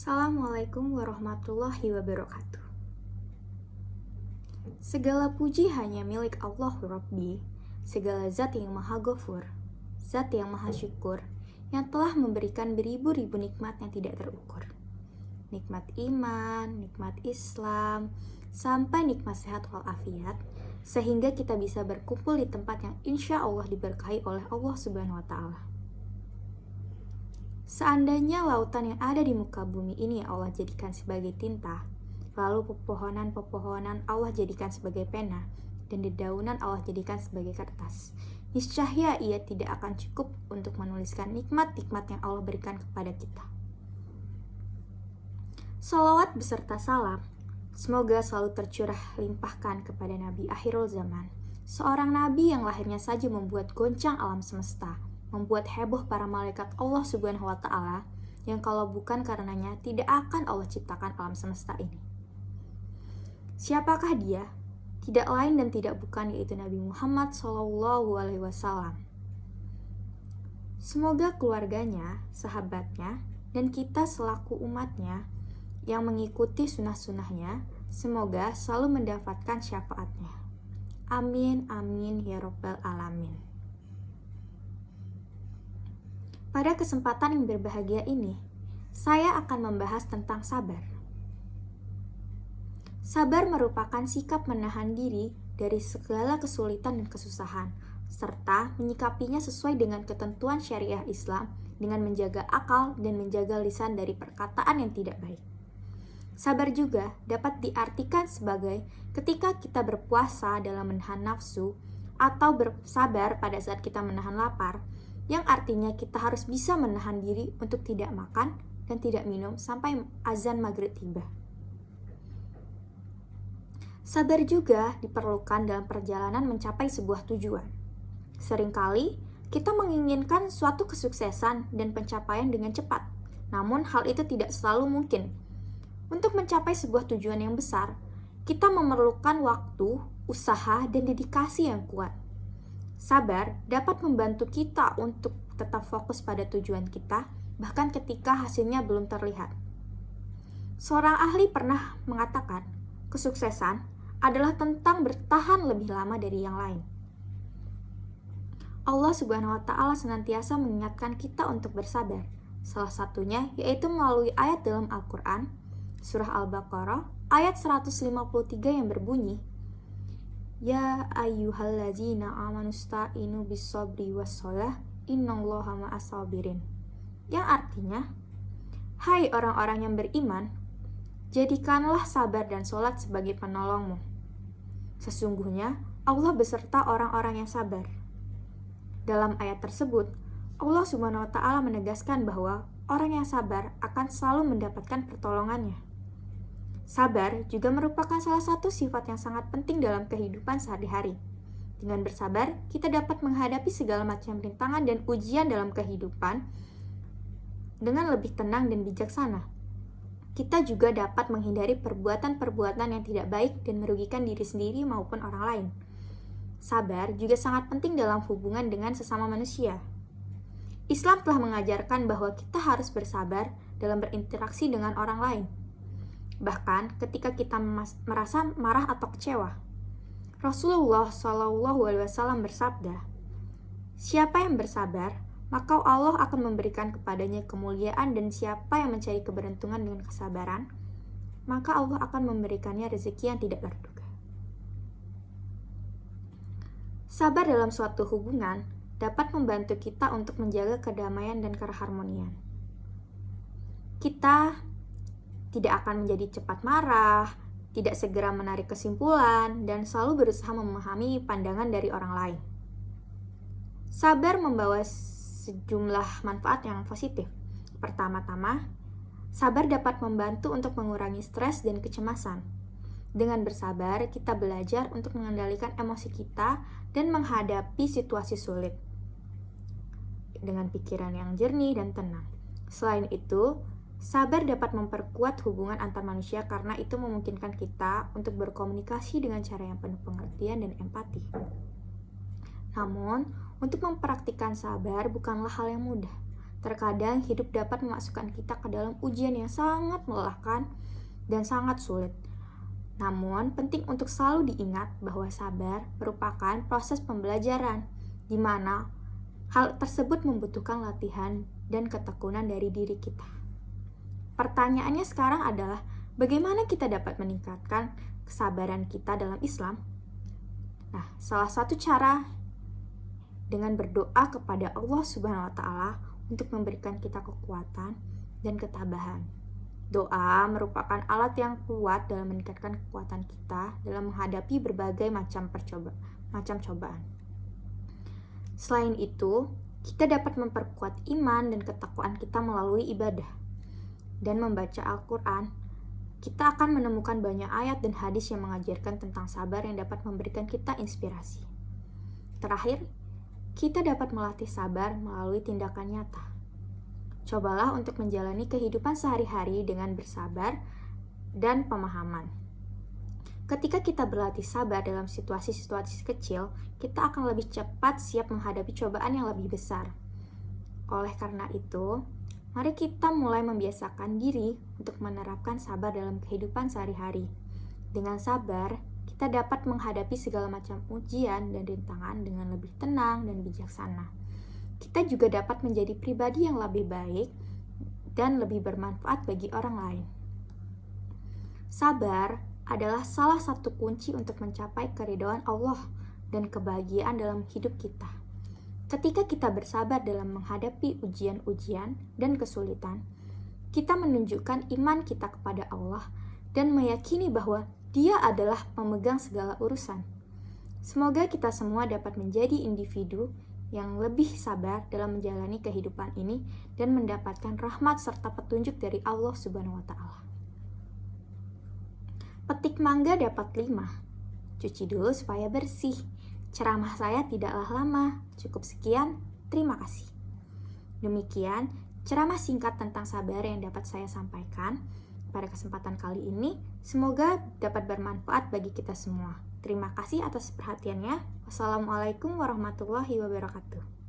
Assalamualaikum warahmatullahi wabarakatuh. Segala puji hanya milik Allah Rabbi, segala zat yang maha ghafur, zat yang maha syukur, yang telah memberikan beribu-ribu nikmat yang tidak terukur. Nikmat iman, nikmat Islam, sampai nikmat sehat walafiat, sehingga kita bisa berkumpul di tempat yang insya Allah diberkahi oleh Allah Subhanahu wa Ta'ala. Seandainya lautan yang ada di muka bumi ini Allah jadikan sebagai tinta, lalu pepohonan-pepohonan Allah jadikan sebagai pena, dan dedaunan Allah jadikan sebagai kertas, niscaya ia tidak akan cukup untuk menuliskan nikmat-nikmat yang Allah berikan kepada kita. Salawat beserta salam semoga selalu tercurah limpahkan kepada Nabi akhirul zaman, seorang Nabi yang lahirnya saja membuat goncang alam semesta, membuat heboh para malaikat Allah Subhanahu wa Ta'ala, yang kalau bukan karenanya tidak akan Allah ciptakan alam semesta ini. Siapakah dia? Tidak lain dan tidak bukan yaitu Nabi Muhammad SAW. Semoga keluarganya, sahabatnya, dan kita selaku umatnya yang mengikuti sunnah-sunnahnya, semoga selalu mendapatkan syafaatnya. Amin, amin, ya Rabbal Alamin. Pada kesempatan yang berbahagia ini, saya akan membahas tentang sabar. Sabar merupakan sikap menahan diri dari segala kesulitan dan kesusahan, serta menyikapinya sesuai dengan ketentuan syariah Islam dengan menjaga akal dan menjaga lisan dari perkataan yang tidak baik. Sabar juga dapat diartikan sebagai ketika kita berpuasa dalam menahan nafsu, atau bersabar pada saat kita menahan lapar, yang artinya kita harus bisa menahan diri untuk tidak makan dan tidak minum sampai azan maghrib tiba. Sabar juga diperlukan dalam perjalanan mencapai sebuah tujuan. Seringkali kita menginginkan suatu kesuksesan dan pencapaian dengan cepat, namun hal itu tidak selalu mungkin. Untuk mencapai sebuah tujuan yang besar, kita memerlukan waktu, usaha, dan dedikasi yang kuat. Sabar dapat membantu kita untuk tetap fokus pada tujuan kita, bahkan ketika hasilnya belum terlihat. Seorang ahli pernah mengatakan, kesuksesan adalah tentang bertahan lebih lama dari yang lain. Allah Subhanahu wa Ta'ala senantiasa mengingatkan kita untuk bersabar. Salah satunya yaitu melalui ayat dalam Al-Quran, Surah Al-Baqarah, ayat 153 yang berbunyi, Ya ayyuhallazina amanu sta'inu bis-sabri was-shalah innallaha ma'as-sabirin. Yang artinya, hai orang-orang yang beriman, jadikanlah sabar dan sholat sebagai penolongmu. Sesungguhnya Allah beserta orang-orang yang sabar. Dalam ayat tersebut, Allah Subhanahu wa Ta'ala menegaskan bahwa orang yang sabar akan selalu mendapatkan pertolongannya. Sabar juga merupakan salah satu sifat yang sangat penting dalam kehidupan sehari-hari. Dengan bersabar, kita dapat menghadapi segala macam rintangan dan ujian dalam kehidupan dengan lebih tenang dan bijaksana. Kita juga dapat menghindari perbuatan-perbuatan yang tidak baik dan merugikan diri sendiri maupun orang lain. Sabar juga sangat penting dalam hubungan dengan sesama manusia. Islam telah mengajarkan bahwa kita harus bersabar dalam berinteraksi dengan orang lain, bahkan ketika kita merasa marah atau kecewa. Rasulullah SAW bersabda, siapa yang bersabar, maka Allah akan memberikan kepadanya kemuliaan, dan siapa yang mencari keberuntungan dengan kesabaran, maka Allah akan memberikannya rezeki yang tidak terduga. Sabar dalam suatu hubungan dapat membantu kita untuk menjaga kedamaian dan keharmonian. Kita tidak akan menjadi cepat marah, tidak segera menarik kesimpulan, dan selalu berusaha memahami pandangan dari orang lain. Sabar membawa sejumlah manfaat yang positif. Pertama-tama, sabar dapat membantu untuk mengurangi stres dan kecemasan. Dengan bersabar, kita belajar untuk mengendalikan emosi kita dan menghadapi situasi sulit dengan pikiran yang jernih dan tenang. Selain itu, sabar dapat memperkuat hubungan antar manusia karena itu memungkinkan kita untuk berkomunikasi dengan cara yang penuh pengertian dan empati. Namun, untuk mempraktikkan sabar bukanlah hal yang mudah, Terkadang hidup dapat memasukkan kita ke dalam ujian yang sangat melelahkan dan sangat sulit. Namun, penting untuk selalu diingat bahwa sabar merupakan proses pembelajaran, di mana hal tersebut membutuhkan latihan dan ketekunan dari diri kita. Pertanyaannya sekarang adalah, bagaimana kita dapat meningkatkan kesabaran kita dalam Islam? Nah, salah satu cara dengan berdoa kepada Allah Subhanahu wa Ta'ala untuk memberikan kita kekuatan dan ketabahan. Doa merupakan alat yang kuat dalam meningkatkan kekuatan kita dalam menghadapi berbagai macam cobaan. Selain itu, kita dapat memperkuat iman dan ketakwaan kita melalui ibadah. Dan membaca Al-Quran, kita akan menemukan banyak ayat dan hadis yang mengajarkan tentang sabar yang dapat memberikan kita inspirasi. Terakhir, kita dapat melatih sabar melalui tindakan nyata. Cobalah untuk menjalani kehidupan sehari-hari dengan bersabar dan pemahaman. Ketika kita berlatih sabar dalam situasi-situasi kecil, kita akan lebih cepat siap menghadapi cobaan yang lebih besar. Oleh karena itu, mari kita mulai membiasakan diri untuk menerapkan sabar dalam kehidupan sehari-hari. Dengan sabar, kita dapat menghadapi segala macam ujian dan rintangan dengan lebih tenang dan bijaksana. Kita juga dapat menjadi pribadi yang lebih baik dan lebih bermanfaat bagi orang lain. Sabar adalah salah satu kunci untuk mencapai keridhaan Allah dan kebahagiaan dalam hidup kita. Ketika kita bersabar dalam menghadapi ujian-ujian dan kesulitan, kita menunjukkan iman kita kepada Allah dan meyakini bahwa Dia adalah pemegang segala urusan. Semoga kita semua dapat menjadi individu yang lebih sabar dalam menjalani kehidupan ini dan mendapatkan rahmat serta petunjuk dari Allah Subhanahu wa Ta'ala. Petik mangga dapat 5. Cuci dulu supaya bersih. Ceramah saya tidaklah lama. Cukup sekian. Terima kasih. Demikian ceramah singkat tentang sabar yang dapat saya sampaikan pada kesempatan kali ini. Semoga dapat bermanfaat bagi kita semua. Terima kasih atas perhatiannya. Wassalamualaikum warahmatullahi wabarakatuh.